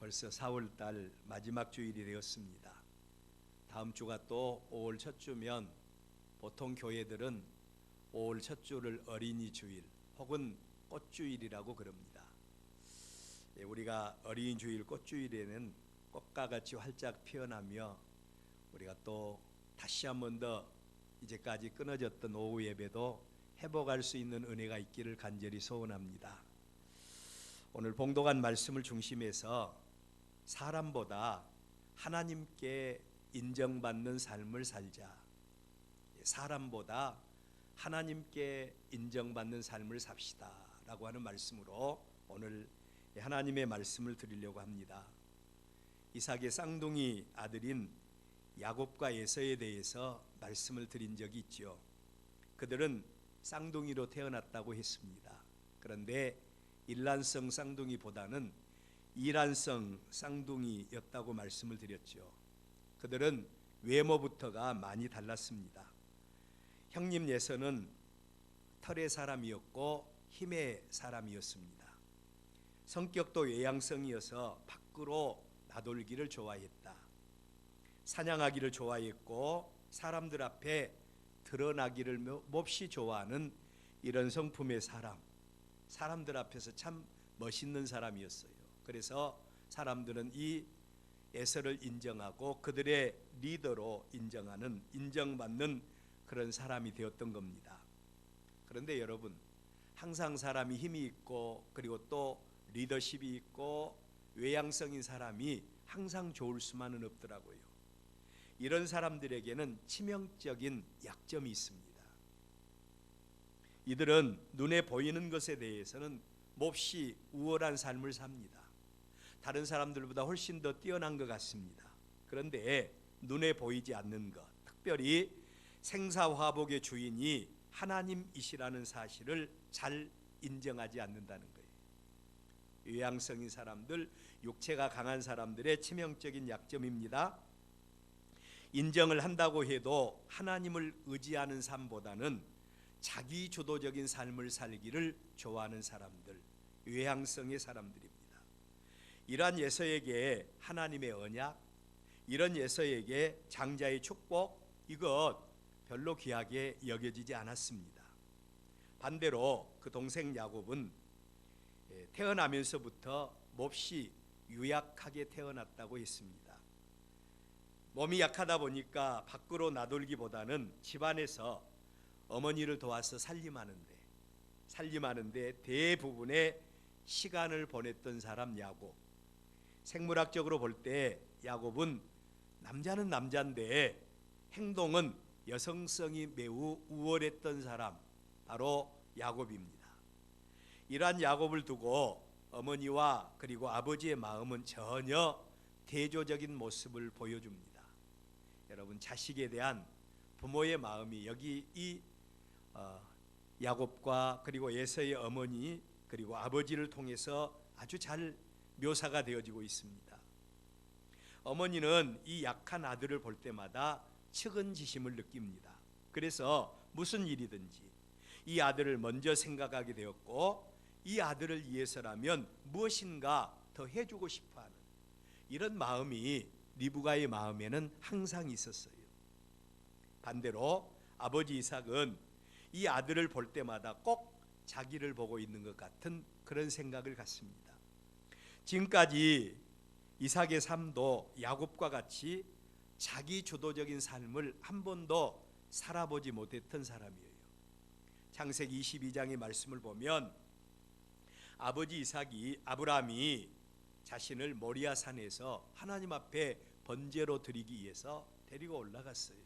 벌써 4월달 마지막 주일이 되었습니다. 다음 주가 또 5월 첫 주면 보통 교회들은 5월 첫 주를 어린이 주일 혹은 꽃주일이라고 그럽니다. 우리가 어린이 주일 꽃주일에는 꽃과 같이 활짝 피어나며 우리가 또 다시 한 번 더 이제까지 끊어졌던 오후 예배도 회복할 수 있는 은혜가 있기를 간절히 소원합니다. 오늘 봉독한 말씀을 중심해서 사람보다 하나님께 인정받는 삶을 살자, 사람보다 하나님께 인정받는 삶을 삽시다 라고 하는 말씀으로 오늘 하나님의 말씀을 드리려고 합니다. 이삭의 쌍둥이 아들인 야곱과 에서에 대해서 말씀을 드린 적이 있죠. 그들은 쌍둥이로 태어났다고 했습니다. 그런데 일란성 쌍둥이보다는 이란성 쌍둥이였다고 말씀을 드렸죠. 그들은 외모부터가 많이 달랐습니다. 형님 에서는 털의 사람이었고 힘의 사람이었습니다. 성격도 외향성이어서 밖으로 나돌기를 좋아했다. 사냥하기를 좋아했고 사람들 앞에 드러나기를 몹시 좋아하는 이런 성품의 사람들 앞에서 참 멋있는 사람이었어요. 그래서 사람들은 이 에서를 인정하고 그들의 리더로 인정받는 그런 사람이 되었던 겁니다. 그런데 여러분, 항상 사람이 힘이 있고 그리고 또 리더십이 있고 외향성인 사람이 항상 좋을 수만은 없더라고요. 이런 사람들에게는 치명적인 약점이 있습니다. 이들은 눈에 보이는 것에 대해서는 몹시 우월한 삶을 삽니다. 다른 사람들보다 훨씬 더 뛰어난 것 같습니다. 그런데 눈에 보이지 않는 것, 특별히 생사화복의 주인이 하나님이시라는 사실을 잘 인정하지 않는다는 거예요. 외향성인 사람들, 육체가 강한 사람들의 치명적인 약점입니다. 인정을 한다고 해도 하나님을 의지하는 삶보다는 자기 주도적인 삶을 살기를 좋아하는 사람들, 외향성의 사람들입니다. 이러한 에서에게 하나님의 언약, 이런 에서에게 장자의 축복, 이것 별로 귀하게 여겨지지 않았습니다. 반대로 그 동생 야곱은 태어나면서부터 몹시 유약하게 태어났다고 했습니다. 몸이 약하다 보니까 밖으로 나돌기보다는 집안에서 어머니를 도와서 살림하는데 대부분의 시간을 보냈던 사람 야곱. 생물학적으로 볼 때 야곱은 남자는 남자인데 행동은 여성성이 매우 우월했던 사람, 바로 야곱입니다. 이러한 야곱을 두고 어머니와 그리고 아버지의 마음은 전혀 대조적인 모습을 보여줍니다. 여러분, 자식에 대한 부모의 마음이 여기 이 야곱과 그리고 에서의 어머니 그리고 아버지를 통해서 아주 잘 묘사가 되어지고 있습니다. 어머니는 이 약한 아들을 볼 때마다 측은지심을 느낍니다. 그래서 무슨 일이든지 이 아들을 먼저 생각하게 되었고 이 아들을 위해서라면 무엇인가 더 해주고 싶어하는 이런 마음이 리브가의 마음에는 항상 있었어요. 반대로 아버지 이삭은 이 아들을 볼 때마다 꼭 자기를 보고 있는 것 같은 그런 생각을 갖습니다. 지금까지 이삭의 삶도 야곱과 같이 자기 주도적인 삶을 한 번도 살아보지 못했던 사람이에요. 창세기 22장의 말씀을 보면 아버지 아브라함이 자신을 모리아 산에서 하나님 앞에 번제로 드리기 위해서 데리고 올라갔어요.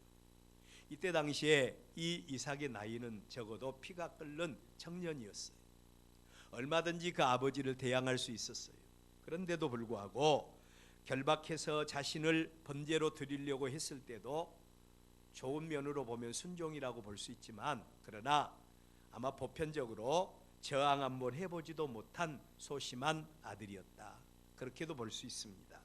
이때 당시에 이 이삭의 나이는 적어도 피가 끓는 청년이었어요. 얼마든지 그 아버지를 대항할 수 있었어요. 그런데도 불구하고 결박해서 자신을 번제로 드리려고 했을 때도 좋은 면으로 보면 순종이라고 볼 수 있지만, 그러나 아마 보편적으로 저항 한번 해보지도 못한 소심한 아들이었다, 그렇게도 볼 수 있습니다.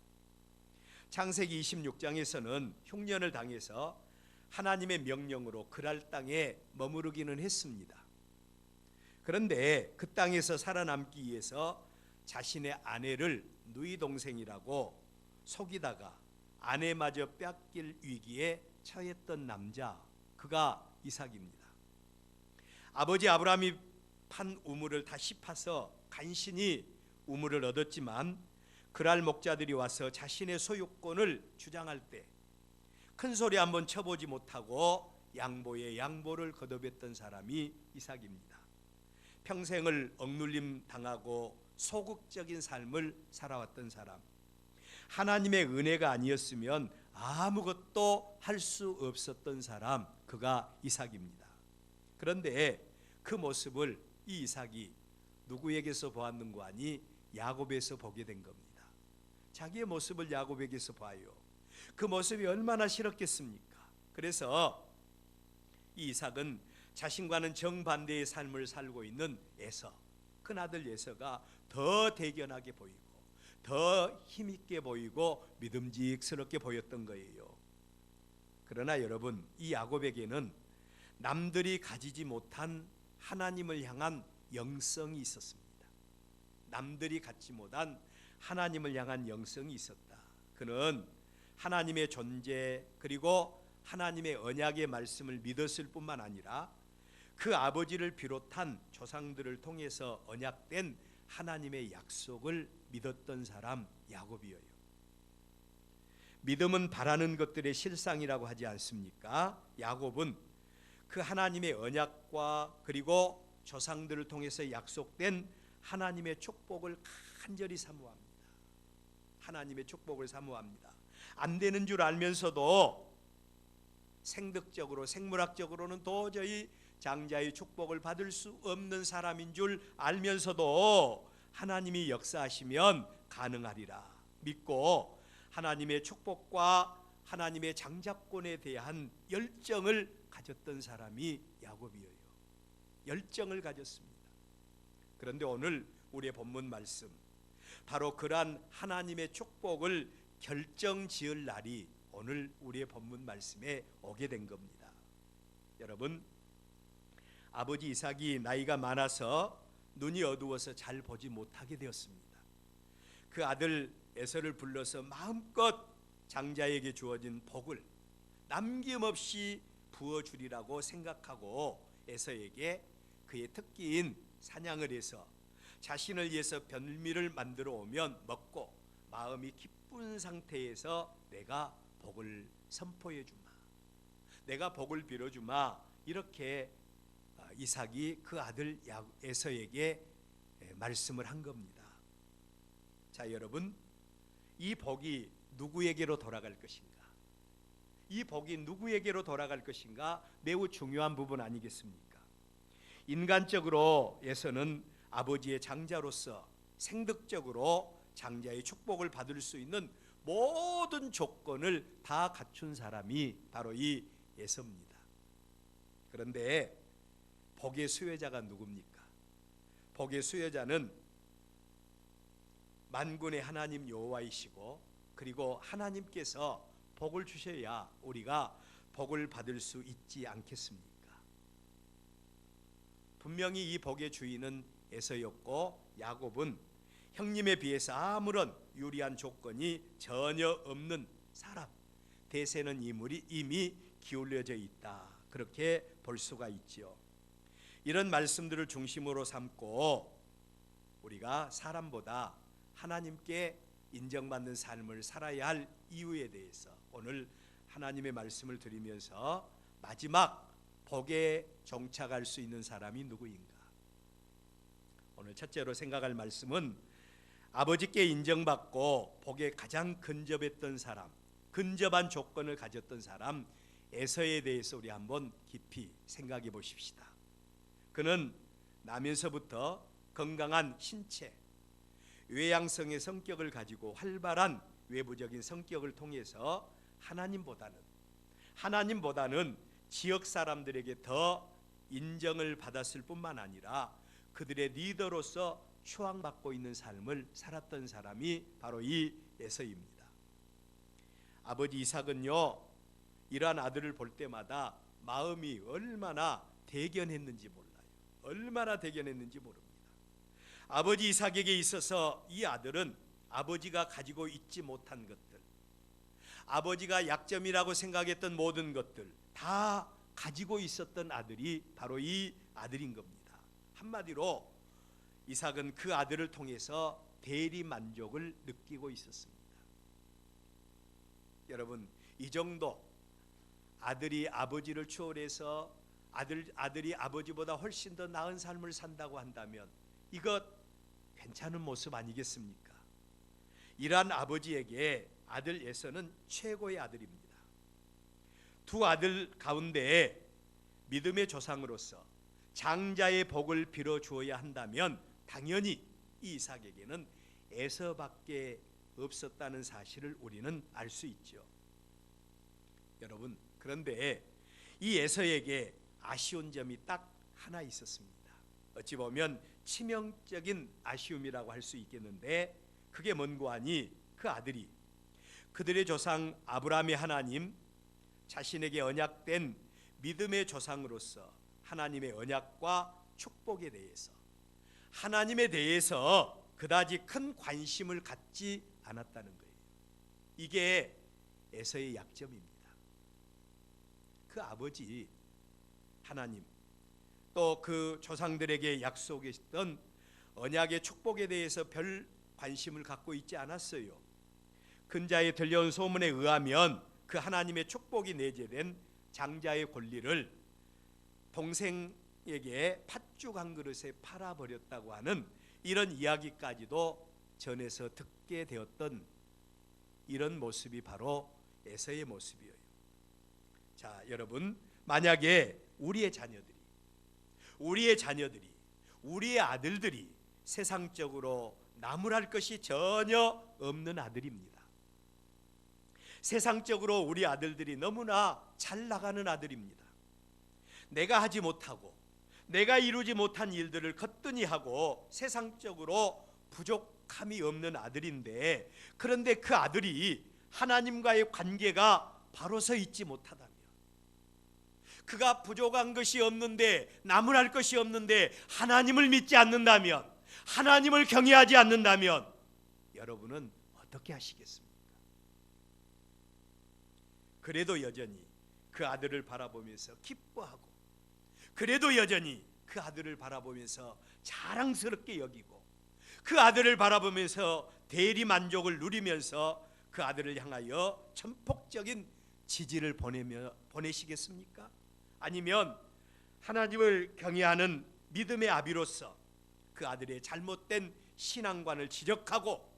창세기 26장에서는 흉년을 당해서 하나님의 명령으로 그랄 땅에 머무르기는 했습니다. 그런데 그 땅에서 살아남기 위해서 자신의 아내를 누이 동생이라고 속이다가 아내마저 뺏길 위기에 처했던 남자, 그가 이삭입니다. 아버지 아브라함이 판 우물을 다시 파서 간신히 우물을 얻었지만 그랄 목자들이 와서 자신의 소유권을 주장할 때 큰 소리 한번 쳐보지 못하고 양보에 양보를 거듭했던 사람이 이삭입니다. 평생을 억눌림 당하고 소극적인 삶을 살아왔던 사람, 하나님의 은혜가 아니었으면 아무것도 할 수 없었던 사람, 그가 이삭입니다. 그런데 그 모습을 이 이삭이 누구에게서 보았는가 하니 야곱에서 보게 된 겁니다. 자기의 모습을 야곱에게서 봐요. 그 모습이 얼마나 싫었겠습니까? 그래서 이 이삭은 자신과는 정반대의 삶을 살고 있는 에서, 큰아들 에서가 더 대견하게 보이고 더 힘있게 보이고 믿음직스럽게 보였던 거예요. 그러나 여러분, 이 야곱에게는 남들이 가지지 못한 하나님을 향한 영성이 있었습니다. 남들이 갖지 못한 하나님을 향한 영성이 있었다. 그는 하나님의 존재 그리고 하나님의 언약의 말씀을 믿었을 뿐만 아니라 그 아버지를 비롯한 조상들을 통해서 언약된 하나님의 약속을 믿었던 사람, 야곱이에요. 믿음은 바라는 것들의 실상이라고 하지 않습니까? 야곱은 그 하나님의 언약과 그리고 조상들을 통해서 약속된 하나님의 축복을 간절히 사모합니다. 하나님의 축복을 사모합니다. 안 되는 줄 알면서도 생득적으로, 생물학적으로는 도저히 장자의 축복을 받을 수 없는 사람인 줄 알면서도 하나님이 역사하시면 가능하리라 믿고 하나님의 축복과 하나님의 장자권에 대한 열정을 가졌던 사람이 야곱이에요. 열정을 가졌습니다. 그런데 오늘 우리의 본문 말씀, 바로 그러한 하나님의 축복을 결정지을 날이 오늘 우리의 본문 말씀에 오게 된 겁니다. 여러분, 아버지 이삭이 나이가 많아서 눈이 어두워서 잘 보지 못하게 되었습니다. 그 아들 에서를 불러서 마음껏 장자에게 주어진 복을 남김없이 부어주리라고 생각하고 에서에게 그의 특기인 사냥을 해서 자신을 위해서 별미를 만들어 오면 먹고 마음이 기쁜 상태에서 내가 복을 선포해 주마, 내가 복을 빌어 주마, 이렇게 이삭이 그 아들 에서에게 말씀을 한 겁니다. 자, 여러분, 이 복이 누구에게로 돌아갈 것인가? 이 복이 누구에게로 돌아갈 것인가? 매우 중요한 부분 아니겠습니까? 인간적으로 에서는 아버지의 장자로서 생득적으로 장자의 축복을 받을 수 있는 모든 조건을 다 갖춘 사람이 바로 이 에서입니다. 그런데 복의 수혜자가 누굽니까? 복의 수혜자는 만군의 하나님 여호와이시고, 그리고 하나님께서 복을 주셔야 우리가 복을 받을 수 있지 않겠습니까? 분명히 이 복의 주인은 에서였고, 야곱은 형님에 비해서 아무런 유리한 조건이 전혀 없는 사람, 대세는 이미 기울여져 있다, 그렇게 볼 수가 있지요. 이런 말씀들을 중심으로 삼고 우리가 사람보다 하나님께 인정받는 삶을 살아야 할 이유에 대해서 오늘 하나님의 말씀을 드리면서 마지막 복에 정착할 수 있는 사람이 누구인가? 오늘 첫째로 생각할 말씀은 아버지께 인정받고 복에 가장 근접했던 사람, 근접한 조건을 가졌던 사람 에서에 대해서 우리 한번 깊이 생각해 보십시다. 그는 나면서부터 건강한 신체, 외양성의 성격을 가지고 활발한 외부적인 성격을 통해서 하나님보다는 지역 사람들에게 더 인정을 받았을 뿐만 아니라 그들의 리더로서 추앙받고 있는 삶을 살았던 사람이 바로 이 에서입니다. 아버지 이삭은요, 이러한 아들을 볼 때마다 마음이 얼마나 대견했는지 몰라요. 얼마나 대견했는지 모릅니다. 아버지 이삭에게 있어서 이 아들은 아버지가 가지고 있지 못한 것들, 아버지가 약점이라고 생각했던 모든 것들 다 가지고 있었던 아들이 바로 이 아들인 겁니다. 한마디로 이삭은 그 아들을 통해서 대리 만족을 느끼고 있었습니다. 여러분, 이 정도 아들이 아버지를 추월해서 아들이 아버지보다 훨씬 더 나은 삶을 산다고 한다면 이것 괜찮은 모습 아니겠습니까? 이러한 아버지에게 아들 에서는 최고의 아들입니다. 두 아들 가운데 믿음의 조상으로서 장자의 복을 빌어 주어야 한다면 당연히 이 이삭에게는 에서밖에 없었다는 사실을 우리는 알 수 있죠. 여러분, 그런데 이 에서에게 아쉬운 점이 딱 하나 있었습니다. 어찌 보면 치명적인 아쉬움이라고 할 수 있겠는데 그게 뭔고 하니 그 아들이 그들의 조상 아브라함의 하나님, 자신에게 언약된 믿음의 조상으로서 하나님의 언약과 축복에 대해서 하나님에 대해서 그다지 큰 관심을 갖지 않았다는 거예요. 이게 에서의 약점입니다. 그 아버지 하나님, 또 그 조상들에게 약속했던 언약의 축복에 대해서 별 관심을 갖고 있지 않았어요. 근자에 들려온 소문에 의하면 그 하나님의 축복이 내재된 장자의 권리를 동생에게 팥죽 한 그릇에 팔아버렸다고 하는 이런 이야기까지도 전해서 듣게 되었던 이런 모습이 바로 에서의 모습이에요. 자, 여러분, 만약에 우리의 자녀들이, 우리의 아들들이 세상적으로 나무랄 것이 전혀 없는 아들입니다. 세상적으로 우리 아들들이 너무나 잘 나가는 아들입니다. 내가 하지 못하고 내가 이루지 못한 일들을 거뜬히 하고 세상적으로 부족함이 없는 아들인데, 그런데 그 아들이 하나님과의 관계가 바로 서 있지 못하다면, 그가 부족한 것이 없는데, 나무랄 것이 없는데 하나님을 믿지 않는다면, 하나님을 경외하지 않는다면 여러분은 어떻게 하시겠습니까? 그래도 여전히 그 아들을 바라보면서 기뻐하고, 그래도 여전히 그 아들을 바라보면서 자랑스럽게 여기고, 그 아들을 바라보면서 대리 만족을 누리면서 그 아들을 향하여 전폭적인 지지를 보내시겠습니까? 아니면 하나님을 경외하는 믿음의 아비로서 그 아들의 잘못된 신앙관을 지적하고,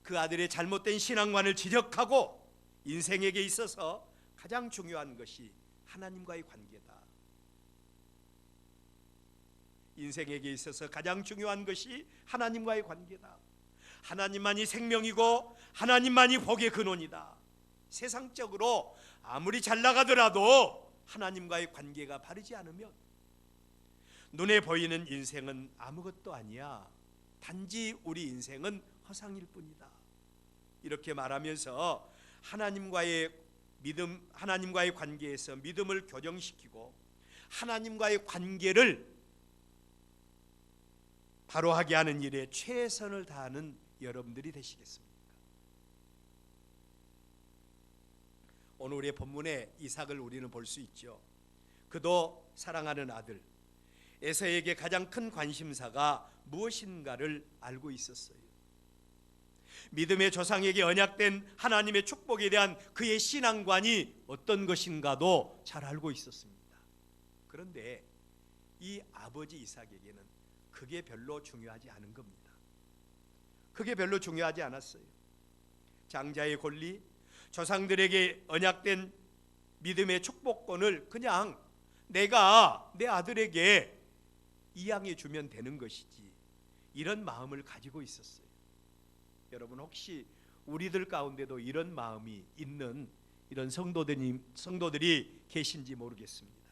그 아들의 잘못된 신앙관을 지적하고, 인생에게 있어서 가장 중요한 것이 하나님과의 관계다. 인생에게 있어서 가장 중요한 것이 하나님과의 관계다. 하나님만이 생명이고 하나님만이 복의 근원이다. 세상적으로 아무리 잘 나가더라도 하나님과의 관계가 바르지 않으면 눈에 보이는 인생은 아무것도 아니야. 단지 우리 인생은 허상일 뿐이다. 이렇게 말하면서 하나님과의 관계에서 믿음을 교정시키고 하나님과의 관계를 바로하게 하는 일에 최선을 다하는 여러분들이 되시겠습니까? 오늘 우리의 본문에 이삭을 우리는 볼 수 있죠. 그도 사랑하는 아들 에서에게 가장 큰 관심사가 무엇인가를 알고 있었어요. 믿음의 조상에게 언약된 하나님의 축복에 대한 그의 신앙관이 어떤 것인가도 잘 알고 있었습니다. 그런데 이 아버지 이삭에게는 그게 별로 중요하지 않은 겁니다. 그게 별로 중요하지 않았어요. 장자의 권리, 조상들에게 언약된 믿음의 축복권을 그냥 내가 내 아들에게 이양해 주면 되는 것이지, 이런 마음을 가지고 있었어요. 여러분, 혹시 우리들 가운데도 이런 마음이 있는 이런 성도들이 계신지 모르겠습니다.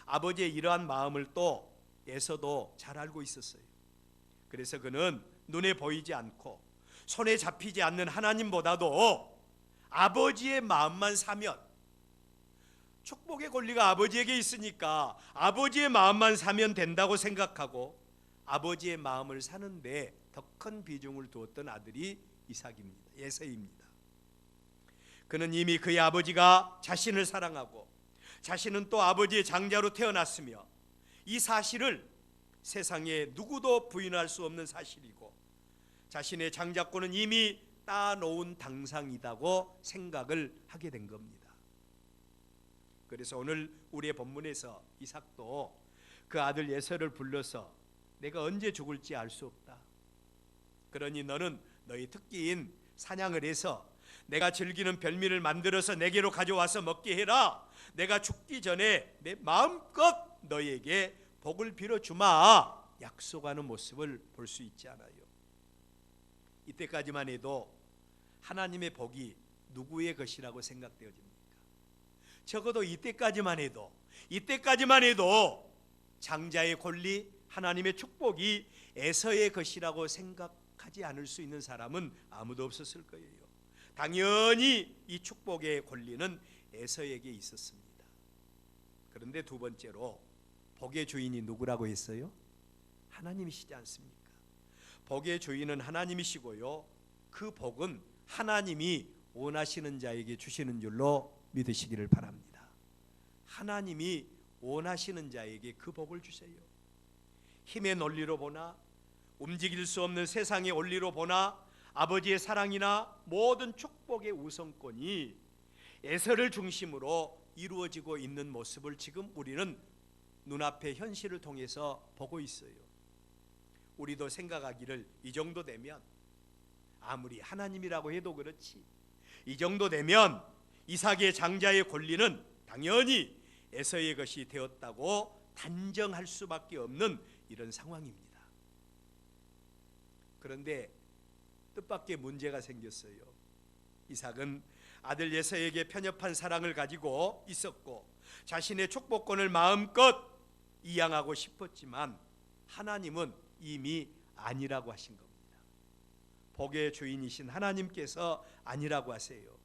아버지의 이러한 마음을 또 에서도 잘 알고 있었어요. 그래서 그는 눈에 보이지 않고 손에 잡히지 않는 하나님보다도 아버지의 마음만 사면, 축복의 권리가 아버지에게 있으니까 아버지의 마음만 사면 된다고 생각하고, 아버지의 마음을 사는데 더 큰 비중을 두었던 아들이 이삭입니다. 에서입니다. 그는 이미 그의 아버지가 자신을 사랑하고 자신은 또 아버지의 장자로 태어났으며 이 사실을 세상에 누구도 부인할 수 없는 사실이고 자신의 장자권은 이미 따놓은 당상이라고 생각을 하게 된 겁니다. 그래서 오늘 우리의 본문에서 이삭도 그 아들 에서를 불러서 내가 언제 죽을지 알 수 없다. 그러니 너는 너희 특기인 사냥을 해서 내가 즐기는 별미를 만들어서 내게로 가져와서 먹게 해라. 내가 죽기 전에 내 마음껏 너희에게 복을 빌어주마. 약속하는 모습을 볼 수 있지 않아요? 이때까지만 해도 하나님의 복이 누구의 것이라고 생각되어집니까? 적어도 이때까지만 해도 장자의 권리, 하나님의 축복이 에서의 것이라고 생각하지 않을 수 있는 사람은 아무도 없었을 거예요. 당연히 이 축복의 권리는 에서에게 있었습니다. 그런데 두 번째로 복의 주인이 누구라고 했어요? 하나님이시지 않습니까? 복의 주인은 하나님이시고요, 그 복은 하나님이 원하시는 자에게 주시는 줄로 믿으시기를 바랍니다. 하나님이 원하시는 자에게 그 복을 주세요. 힘의 논리로 보나 움직일 수 없는 세상의 원리로 보나 아버지의 사랑이나 모든 축복의 우선권이 에서를 중심으로 이루어지고 있는 모습을 지금 우리는 눈앞의 현실을 통해서 보고 있어요. 우리도 생각하기를 이 정도 되면, 아무리 하나님이라고 해도 그렇지, 이 정도 되면 이삭의 장자의 권리는 당연히 에서의 것이 되었다고 단정할 수밖에 없는 이런 상황입니다. 그런데 뜻밖의 문제가 생겼어요. 이삭은 아들 에서에게 편협한 사랑을 가지고 있었고 자신의 축복권을 마음껏 이양하고 싶었지만 하나님은 이미 아니라고 하신 겁니다. 복의 주인이신 하나님께서 아니라고 하세요.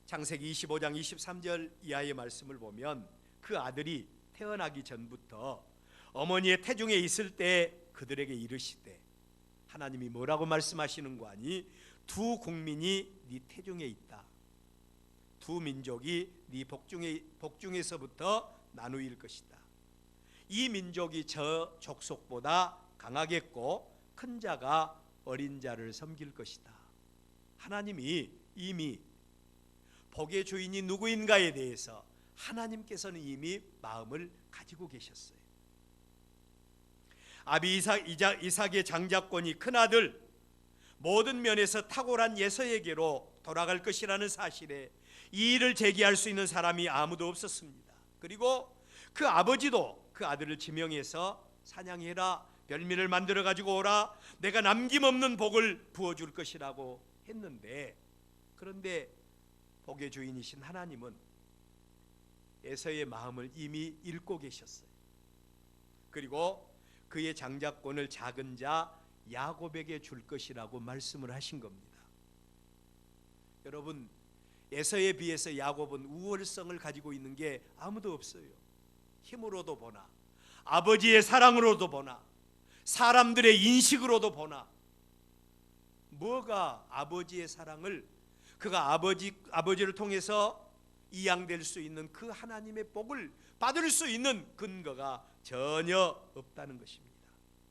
창세기 25장 23절 이하의 말씀을 보면 그 아들이 태어나기 전부터 어머니의 태중에 있을 때 그들에게 이르시되, 하나님이 뭐라고 말씀하시는 거 아니? 두 국민이 네 태중에 있다. 두 민족이 네 복중에서부터 나누일 것이다. 이 민족이 저 족속보다 강하겠고 큰 자가 어린 자를 섬길 것이다. 하나님이 이미 복의 주인이 누구인가에 대해서 하나님께서는 이미 마음을 가지고 계셨어요. 아비 이삭의 장자권이 큰아들, 모든 면에서 탁월한 에서에게로 돌아갈 것이라는 사실에 이의를 제기할 수 있는 사람이 아무도 없었습니다. 그리고 그 아버지도 그 아들을 지명해서 사냥해라, 별미를 만들어 가지고 오라, 내가 남김없는 복을 부어줄 것이라고 했는데, 그런데 복의 주인이신 하나님은 에서의 마음을 이미 읽고 계셨어요. 그리고 그의 장자권을 작은 자 야곱에게 줄 것이라고 말씀을 하신 겁니다. 여러분, 에서에 비해서 야곱은 우월성을 가지고 있는 게 아무도 없어요. 힘으로도 보나 아버지의 사랑으로도 보나 사람들의 인식으로도 보나, 뭐가 아버지의 사랑을, 그가 아버지를 통해서 이양될 수 있는 그 하나님의 복을 받을 수 있는 근거가 전혀 없다는 것입니다.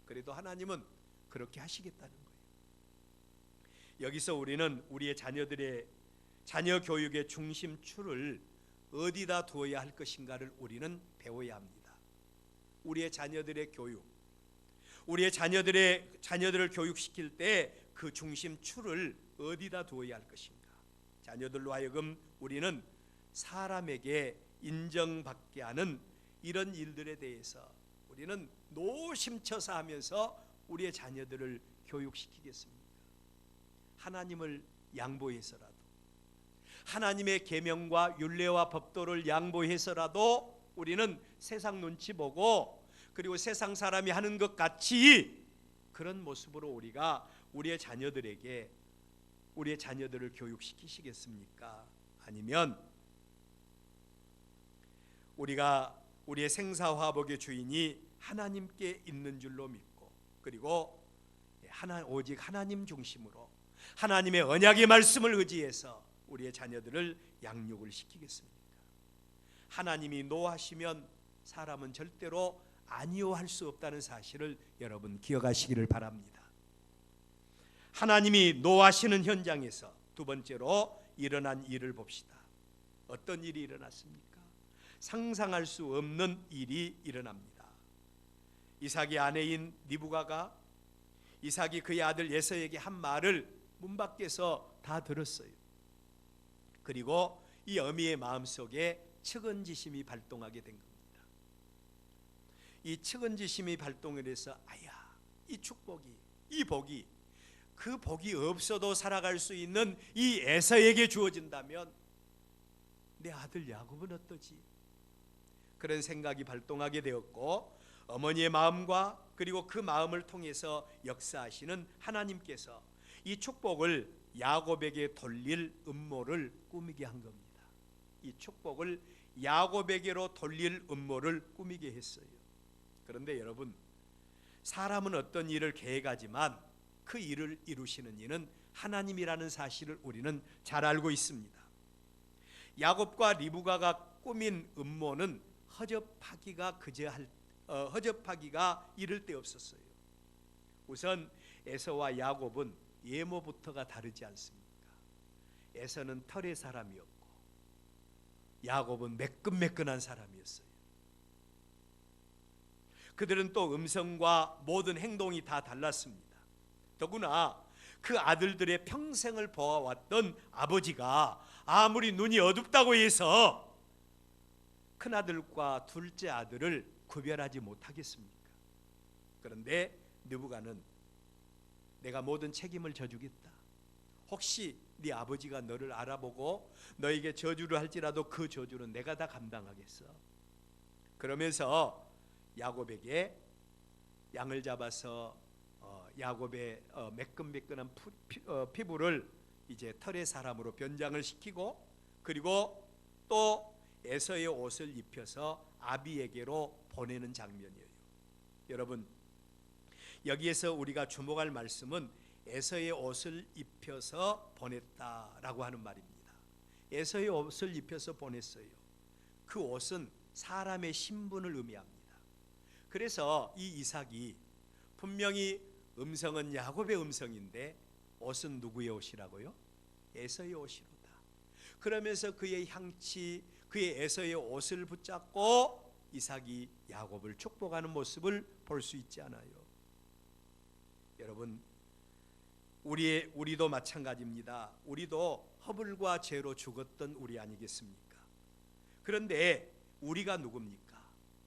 그래도 하나님은 그렇게 하시겠다는 거예요. 여기서 우리는 우리의 자녀 교육의 중심추를 어디다 두어야 할 것인가를 우리는 배워야 합니다. 우리의 자녀들의 교육, 우리의 자녀들을 교육시킬 때 그 중심추를 어디다 두어야 할 것인가. 자녀들로 하여금 우리는 사람에게 인정받게 하는 이런 일들에 대해서 우리는 노심초사 하면서 우리의 자녀들을 교육시키겠습니까? 하나님을 양보해서라도, 하나님의 계명과 율례와 법도를 양보해서라도 우리는 세상 눈치 보고, 그리고 세상 사람이 하는 것 같이 그런 모습으로 우리가 우리의 자녀들을 교육시키시겠습니까? 아니면 우리의 생사화복의 주인이 하나님께 있는 줄로 믿고, 그리고 오직 하나님 중심으로 하나님의 언약의 말씀을 의지해서 우리의 자녀들을 양육을 시키겠습니까? 하나님이 노하시면 사람은 절대로 아니요 할 수 없다는 사실을 여러분 기억하시기를 바랍니다. 하나님이 노하시는 현장에서 두 번째로 일어난 일을 봅시다. 어떤 일이 일어났습니까? 상상할 수 없는 일이 일어납니다. 이삭의 아내인 리브가가 이삭이 그의 아들 에서에게 한 말을 문 밖에서 다 들었어요. 그리고 이 어미의 마음속에 측은지심이 발동하게 된 겁니다. 이 측은지심이 발동을 해서 아야, 이 축복이, 이 복이, 그 복이 없어도 살아갈 수 있는 이 에서에게 주어진다면 내 아들 야곱은 어떠지? 그런 생각이 발동하게 되었고, 어머니의 마음과 그리고 그 마음을 통해서 역사하시는 하나님께서 이 축복을 야곱에게 돌릴 음모를 꾸미게 한 겁니다. 이 축복을 야곱에게로 돌릴 음모를 꾸미게 했어요. 그런데 여러분, 사람은 어떤 일을 계획하지만 그 일을 이루시는 이는 하나님이라는 사실을 우리는 잘 알고 있습니다. 야곱과 리브가가 꾸민 음모는 허접하기가 이를 데 없었어요. 우선 에서와 야곱은 예모부터가 다르지 않습니까? 에서는 털의 사람이었고 야곱은 매끈매끈한 사람이었어요. 그들은 또 음성과 모든 행동이 다 달랐습니다. 더구나 그 아들들의 평생을 보아왔던 아버지가 아무리 눈이 어둡다고 해서 큰아들과 둘째 아들을 구별하지 못하겠습니까? 그런데 느부갓은 내가 모든 책임을 져주겠다. 혹시 네 아버지가 너를 알아보고 너에게 저주를 할지라도 그 저주는 내가 다 감당하겠어. 그러면서 야곱에게 양을 잡아서 야곱의 매끈매끈한 피부를 이제 털의 사람으로 변장을 시키고, 그리고 또 에서의 옷을 입혀서 아비에게로 보내는 장면이에요. 여러분, 여기에서 우리가 주목할 말씀은 에서의 옷을 입혀서 보냈다라고 하는 말입니다. 에서의 옷을 입혀서 보냈어요. 그 옷은 사람의 신분을 의미합니다. 그래서 이 이삭이 분명히 음성은 야곱의 음성인데 옷은 누구의 옷이라고요? 에서의 옷이로다. 그러면서 그의 향치, 그의 에서의 옷을 붙잡고 이삭이 야곱을 축복하는 모습을 볼 수 있지 않아요? 여러분, 우리도 마찬가지입니다. 우리도 허물과 죄로 죽었던 우리 아니겠습니까? 그런데 우리가 누굽니까?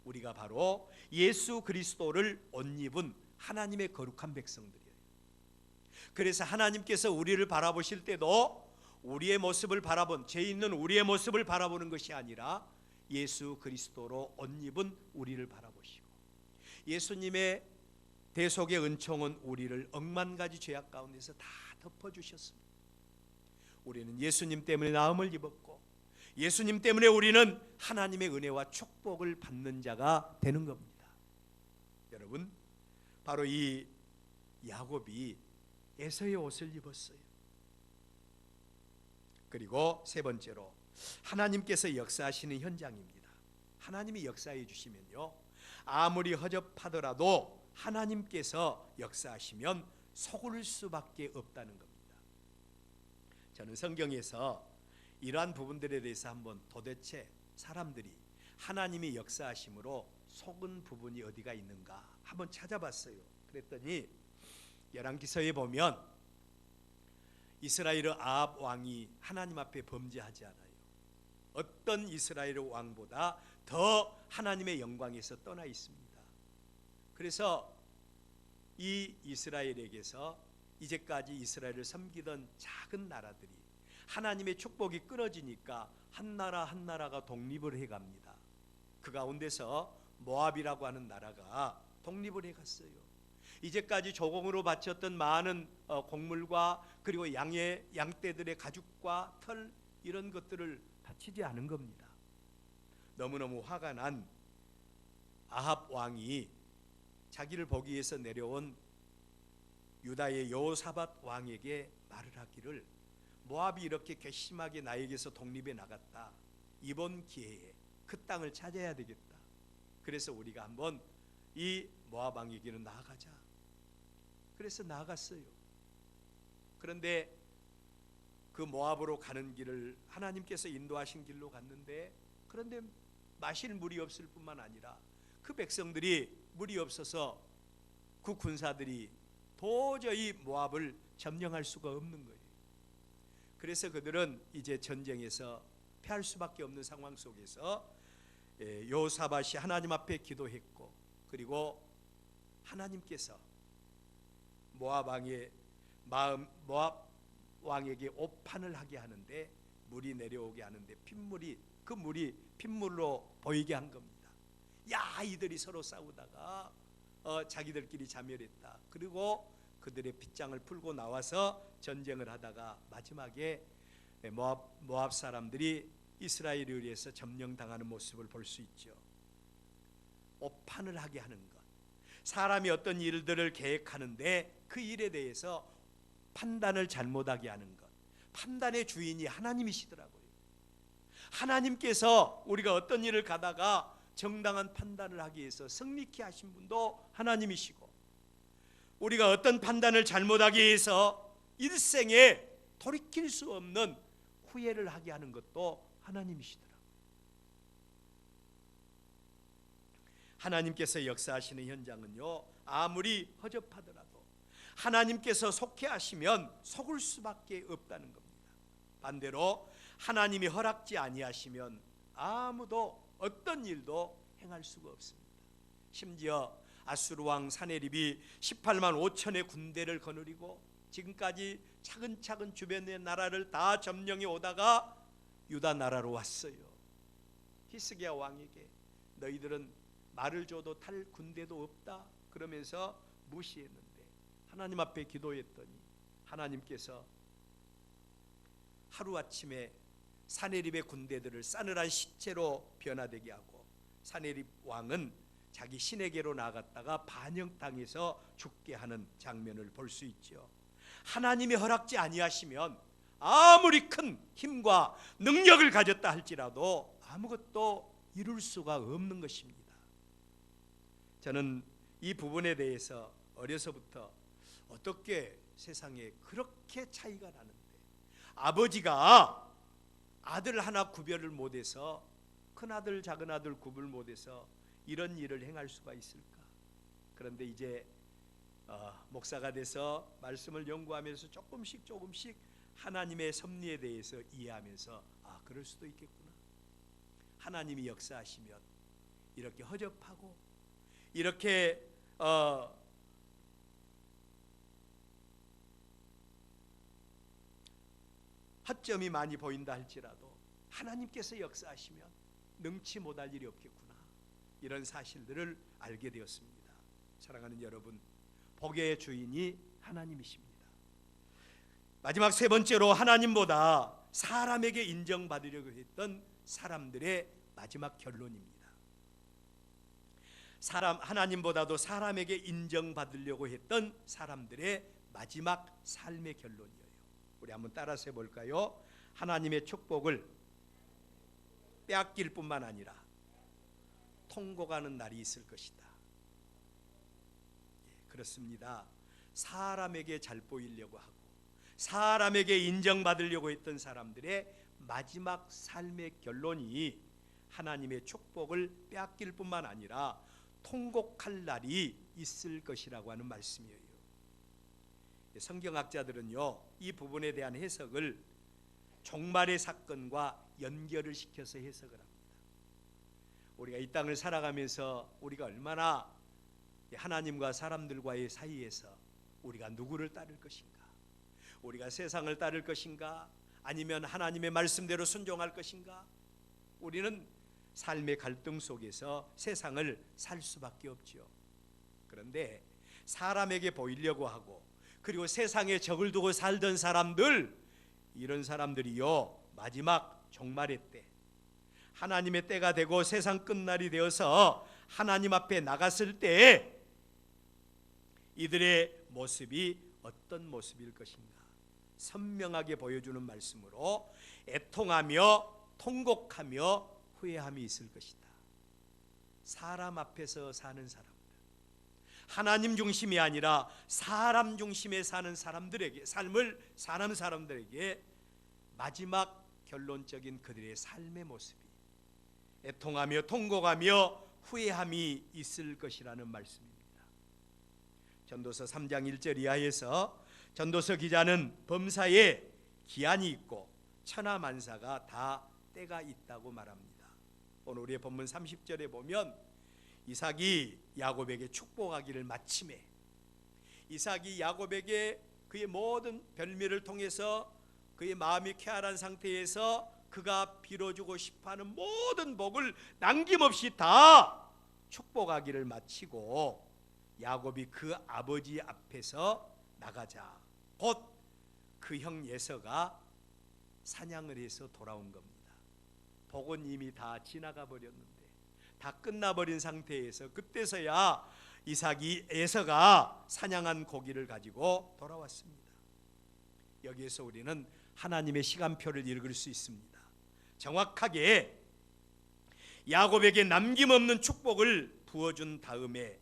우리가 바로 예수 그리스도를 옷 입은 하나님의 거룩한 백성들이에요. 그래서 하나님께서 우리를 바라보실 때도 우리의 모습을 죄 있는 우리의 모습을 바라보는 것이 아니라 예수 그리스도로 옷 입은 우리를 바라보시고, 예수님의 대속의 은총은 우리를 억만 가지 죄악 가운데서 다 덮어주셨습니다. 우리는 예수님 때문에 나음을 입었고 예수님 때문에 우리는 하나님의 은혜와 축복을 받는 자가 되는 겁니다. 여러분, 바로 이 야곱이 에서의 옷을 입었어요. 그리고 세 번째로 하나님께서 역사하시는 현장입니다. 하나님이 역사해 주시면요, 아무리 허접하더라도 하나님께서 역사하시면 속을 수밖에 없다는 겁니다. 저는 성경에서 이러한 부분들에 대해서 한번 도대체 사람들이 하나님이 역사하심으로 속은 부분이 어디가 있는가 한번 찾아봤어요. 그랬더니 열왕기서에 보면 이스라엘의 아합 왕이 하나님 앞에 범죄하지 않아요. 어떤 이스라엘 왕보다 더 하나님의 영광에서 떠나 있습니다. 그래서 이 이스라엘에게서 이제까지 이스라엘을 섬기던 작은 나라들이 하나님의 축복이 끊어지니까 한 나라 한 나라가 독립을 해갑니다. 그 가운데서 모압이라고 하는 나라가 독립을 해갔어요. 이제까지 조공으로 바쳤던 많은 곡물과 그리고 양떼들의 가죽과 털, 이런 것들을 바치지 않은 겁니다. 너무너무 화가 난 아합 왕이 자기를 보기 위해서 내려온 유다의 여호사밧 왕에게 말을 하기를, 모압이 이렇게 괘씸하게 나에게서 독립해 나갔다. 이번 기회에 그 땅을 찾아야 되겠다. 그래서 우리가 한번 이 모압 왕에게는 나아가자. 그래서 나아갔어요. 그런데 그 모압으로 가는 길을 하나님께서 인도하신 길로 갔는데, 그런데 마실 물이 없을 뿐만 아니라 그 백성들이 물이 없어서 그 군사들이 도저히 모압을 점령할 수가 없는 거예요. 그래서 그들은 이제 전쟁에서 패할 수밖에 없는 상황 속에서 여호사밧이 하나님 앞에 기도했고, 그리고 하나님께서 모압 왕에게 오판을 하게 하는데, 물이 내려오게 하는데 그 물이 핏물로 보이게 한 겁니다. 야, 이들이 서로 싸우다가 자기들끼리 자멸했다. 그리고 그들의 핏장을 풀고 나와서 전쟁을 하다가 마지막에 모압 사람들이 이스라엘에 의해서 점령당하는 모습을 볼 수 있죠. 오판을 하게 하는 것, 사람이 어떤 일들을 계획하는데 그 일에 대해서 판단을 잘못하게 하는 것, 판단의 주인이 하나님이시더라고요. 하나님께서 우리가 어떤 일을 가다가 정당한 판단을 하기 위해서 승리케 하신 분도 하나님이시고, 우리가 어떤 판단을 잘못하기 위해서 일생에 돌이킬 수 없는 후회를 하게 하는 것도 하나님이시더라고요. 하나님께서 역사하시는 현장은요, 아무리 허접하더라도 하나님께서 속해 하시면 속을 수밖에 없다는 겁니다. 반대로 하나님이 허락지 아니하시면 아무도 어떤 일도 행할 수가 없습니다. 심지어 아수르 왕 사네립이 18만 5천의 군대를 거느리고 지금까지 차근차근 주변의 나라를 다 점령해 오다가 유다 나라로 왔어요. 히스기야 왕에게 너희들은 말을 줘도 탈 군대도 없다 그러면서 무시했는데, 하나님 앞에 기도했더니 하나님께서 하루아침에 사네립의 군대들을 싸늘한 시체로 변화되게 하고, 사네립 왕은 자기 신에게로 나갔다가 반역당해서 죽게 하는 장면을 볼 수 있죠. 하나님이 허락지 아니하시면 아무리 큰 힘과 능력을 가졌다 할지라도 아무것도 이룰 수가 없는 것입니다. 저는 이 부분에 대해서 어려서부터 어떻게 세상에 그렇게 차이가 나는데, 아버지가 아들 하나 구별을 못해서, 큰아들 작은아들 구별 못해서 이런 일을 행할 수가 있을까? 그런데 이제 목사가 돼서 말씀을 연구하면서 조금씩 하나님의 섭리에 대해서 이해하면서 그럴 수도 있겠구나. 하나님이 역사하시면 이렇게 허접하고 이렇게 허점이 많이 보인다 할지라도 하나님께서 역사하시면 능치 못할 일이 없겠구나, 이런 사실들을 알게 되었습니다. 사랑하는 여러분, 복의 주인이 하나님이십니다. 마지막 세 번째로, 하나님보다 사람에게 인정받으려고 했던 사람들의 마지막 결론입니다. 하나님보다도 사람에게 인정받으려고 했던 사람들의 마지막 삶의 결론이에요. 우리 한번 따라서 해볼까요? 하나님의 축복을 빼앗길 뿐만 아니라 통곡하는 날이 있을 것이다. 그렇습니다. 사람에게 잘 보이려고 하고 사람에게 인정받으려고 했던 사람들의 마지막 삶의 결론이 하나님의 축복을 빼앗길 뿐만 아니라 통곡할 날이 있을 것이라고 하는 말씀이에요. 성경학자들은요, 이 부분에 대한 해석을 종말의 사건과 연결을 시켜서 해석을 합니다. 우리가 이 땅을 살아가면서 우리가 얼마나 하나님과 사람들과의 사이에서 우리가 누구를 따를 것인가, 우리가 세상을 따를 것인가, 아니면 하나님의 말씀대로 순종할 것인가, 우리는 삶의 갈등 속에서 세상을 살 수밖에 없죠. 그런데 사람에게 보이려고 하고 그리고 세상에 적을 두고 살던 사람들, 이런 사람들이요, 마지막 종말의 때, 하나님의 때가 되고 세상 끝날이 되어서 하나님 앞에 나갔을 때 이들의 모습이 어떤 모습일 것인가 선명하게 보여주는 말씀으로 애통하며 통곡하며 후회함이 있을 것이다. 사람 앞에서 사는 사람들, 하나님 중심이 아니라 사람 중심에 사는 사람들에게, 삶을 사는 사람들에게 마지막 결론적인 그들의 삶의 모습이 애통하며 통곡하며 후회함이 있을 것이라는 말씀입니다. 전도서 3장 1절 이하에서 전도서 기자는 범사에 기한이 있고 천하만사가 다 때가 있다고 말합니다. 오늘 우리의 본문 30절에 보면 이삭이 야곱에게 축복하기를 마침에 이삭이 야곱에게 그의 모든 별미를 통해서 그의 마음이 쾌활한 상태에서 그가 빌어주고 싶어하는 모든 복을 남김없이 다 축복하기를 마치고 야곱이 그 아버지 앞에서 나가자 곧 그 형 예서가 사냥을 해서 돌아온 겁니다. 복은 이미 다 지나가 버렸는데 다 끝나버린 상태에서 그때서야 이삭이 에서가 사냥한 고기를 가지고 돌아왔습니다. 여기에서 우리는 하나님의 시간표를 읽을 수 있습니다. 정확하게 야곱에게 남김없는 축복을 부어준 다음에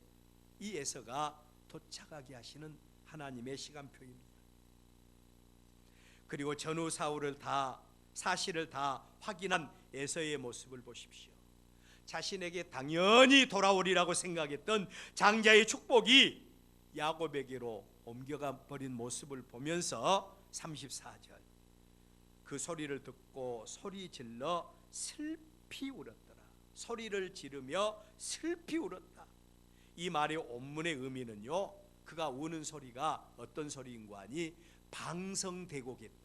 이 에서가 도착하게 하시는 하나님의 시간표입니다. 그리고 전후 사실을 다 확인한 에서의 모습을 보십시오. 자신에게 당연히 돌아오리라고 생각했던 장자의 축복이 야곱에게로 옮겨가 버린 모습을 보면서 34절 그 소리를 듣고 소리 질러 슬피 울었더라. 소리를 지르며 슬피 울었다. 이 말의 원문의 의미는요, 그가 우는 소리가 어떤 소리인가 하니 방성대고겠다.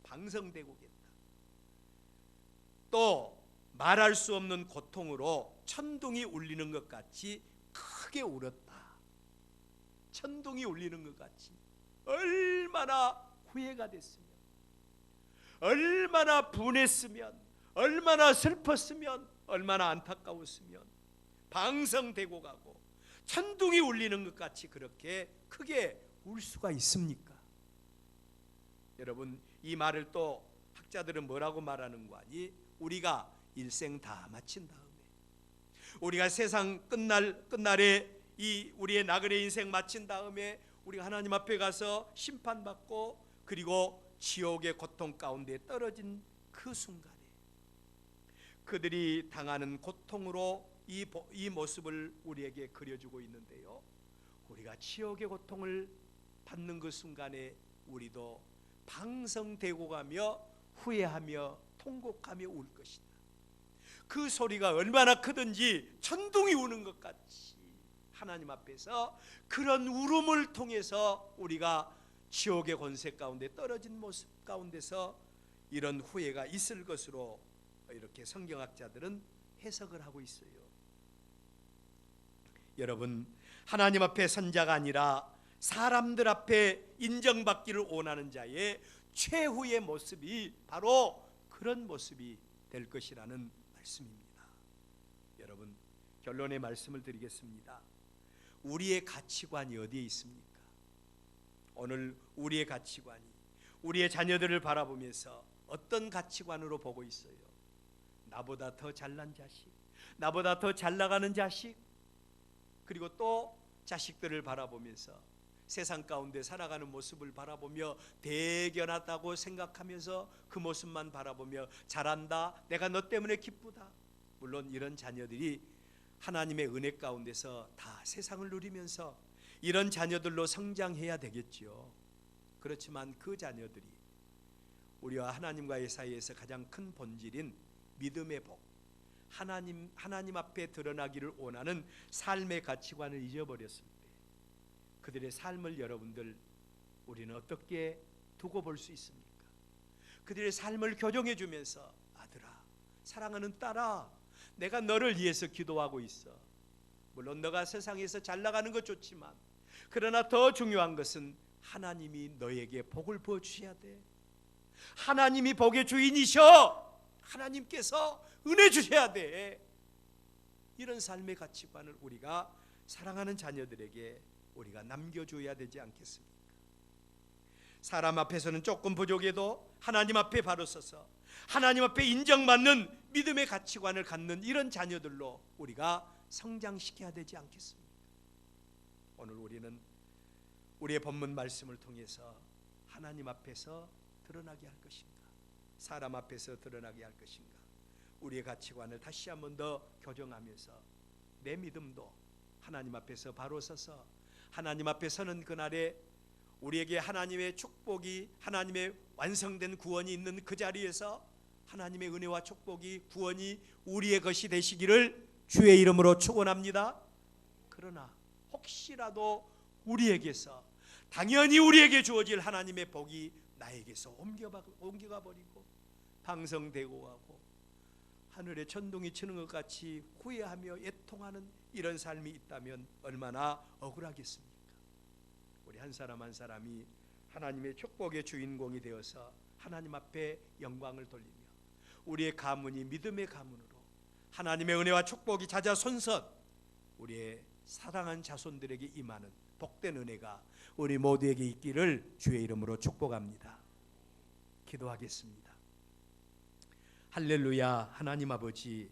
방성대고겠다. 또 말할 수 없는 고통으로 천둥이 울리는 것 같이 크게 울었다. 천둥이 울리는 것 같이 얼마나 후회가 됐으면, 얼마나 분했으면, 얼마나 슬펐으면, 얼마나 안타까웠으면 방성되고 가고 천둥이 울리는 것 같이 그렇게 크게 울 수가 있습니까? 여러분, 이 말을 또 학자들은 뭐라고 말하는 거 아니? 우리가 일생 다 마친 다음에, 우리가 세상 끝날에 이 우리의 나그네 인생 마친 다음에 우리가 하나님 앞에 가서 심판받고 그리고 지옥의 고통 가운데 떨어진 그 순간에 그들이 당하는 고통으로 이 모습을 우리에게 그려주고 있는데요, 우리가 지옥의 고통을 받는 그 순간에 우리도 방성되고 가며 후회하며 통곡하며 울 것이다. 그 소리가 얼마나 크든지 천둥이 우는 것 같이 하나님 앞에서 그런 울음을 통해서 우리가 지옥의 권세 가운데 떨어진 모습 가운데서 이런 후회가 있을 것으로 이렇게 성경학자들은 해석을 하고 있어요. 여러분, 하나님 앞에 선 자가 아니라 사람들 앞에 인정받기를 원하는 자의 최후의 모습이 바로 그런 모습이 될 것이라는 말씀입니다. 여러분, 결론의 말씀을 드리겠습니다. 우리의 가치관이 어디에 있습니까? 오늘 우리의 가치관이 우리의 자녀들을 바라보면서 어떤 가치관으로 보고 있어요? 나보다 더 잘난 자식, 나보다 더 잘 나가는 자식, 그리고 또 자식들을 바라보면서 세상 가운데 살아가는 모습을 바라보며 대견하다고 생각하면서 그 모습만 바라보며 잘한다, 내가 너 때문에 기쁘다. 물론 이런 자녀들이 하나님의 은혜 가운데서 다 세상을 누리면서 이런 자녀들로 성장해야 되겠지요. 그렇지만 그 자녀들이 우리와 하나님과의 사이에서 가장 큰 본질인 믿음의 복, 하나님 앞에 드러나기를 원하는 삶의 가치관을 잊어버렸을 때 그들의 삶을 여러분들 우리는 어떻게 두고 볼 수 있습니까? 그들의 삶을 교정해 주면서 아들아, 사랑하는 딸아, 내가 너를 위해서 기도하고 있어. 물론 너가 세상에서 잘 나가는 것 좋지만 그러나 더 중요한 것은 하나님이 너에게 복을 부어 주셔야 돼. 하나님이 복의 주인이셔. 하나님께서 은혜 주셔야 돼. 이런 삶의 가치관을 우리가 사랑하는 자녀들에게 우리가 남겨줘야 되지 않겠습니까? 사람 앞에서는 조금 부족해도 하나님 앞에 바로 서서 하나님 앞에 인정받는 믿음의 가치관을 갖는 이런 자녀들로 우리가 성장시켜야 되지 않겠습니까? 오늘 우리는 우리의 본문 말씀을 통해서 하나님 앞에서 드러나게 할 것인가, 사람 앞에서 드러나게 할 것인가, 우리의 가치관을 다시 한 번 더 교정하면서 내 믿음도 하나님 앞에서 바로 서서 하나님 앞에 서는 그날에 우리에게 하나님의 축복이, 하나님의 완성된 구원이 있는 그 자리에서 하나님의 은혜와 축복이, 구원이 우리의 것이 되시기를 주의 이름으로 축원합니다. 그러나 혹시라도 우리에게서, 당연히 우리에게 주어질 하나님의 복이 나에게서 옮겨가 버리고 방성되고 하고 하늘에 천둥이 치는 것 같이 후회하며 애통하는 이런 삶이 있다면 얼마나 억울하겠습니까? 우리 한 사람 한 사람이 하나님의 축복의 주인공이 되어서 하나님 앞에 영광을 돌리며 우리의 가문이 믿음의 가문으로 하나님의 은혜와 축복이 자자손손 우리의 사랑한 자손들에게 임하는 복된 은혜가 우리 모두에게 있기를 주의 이름으로 축복합니다. 기도하겠습니다. 할렐루야. 하나님 아버지,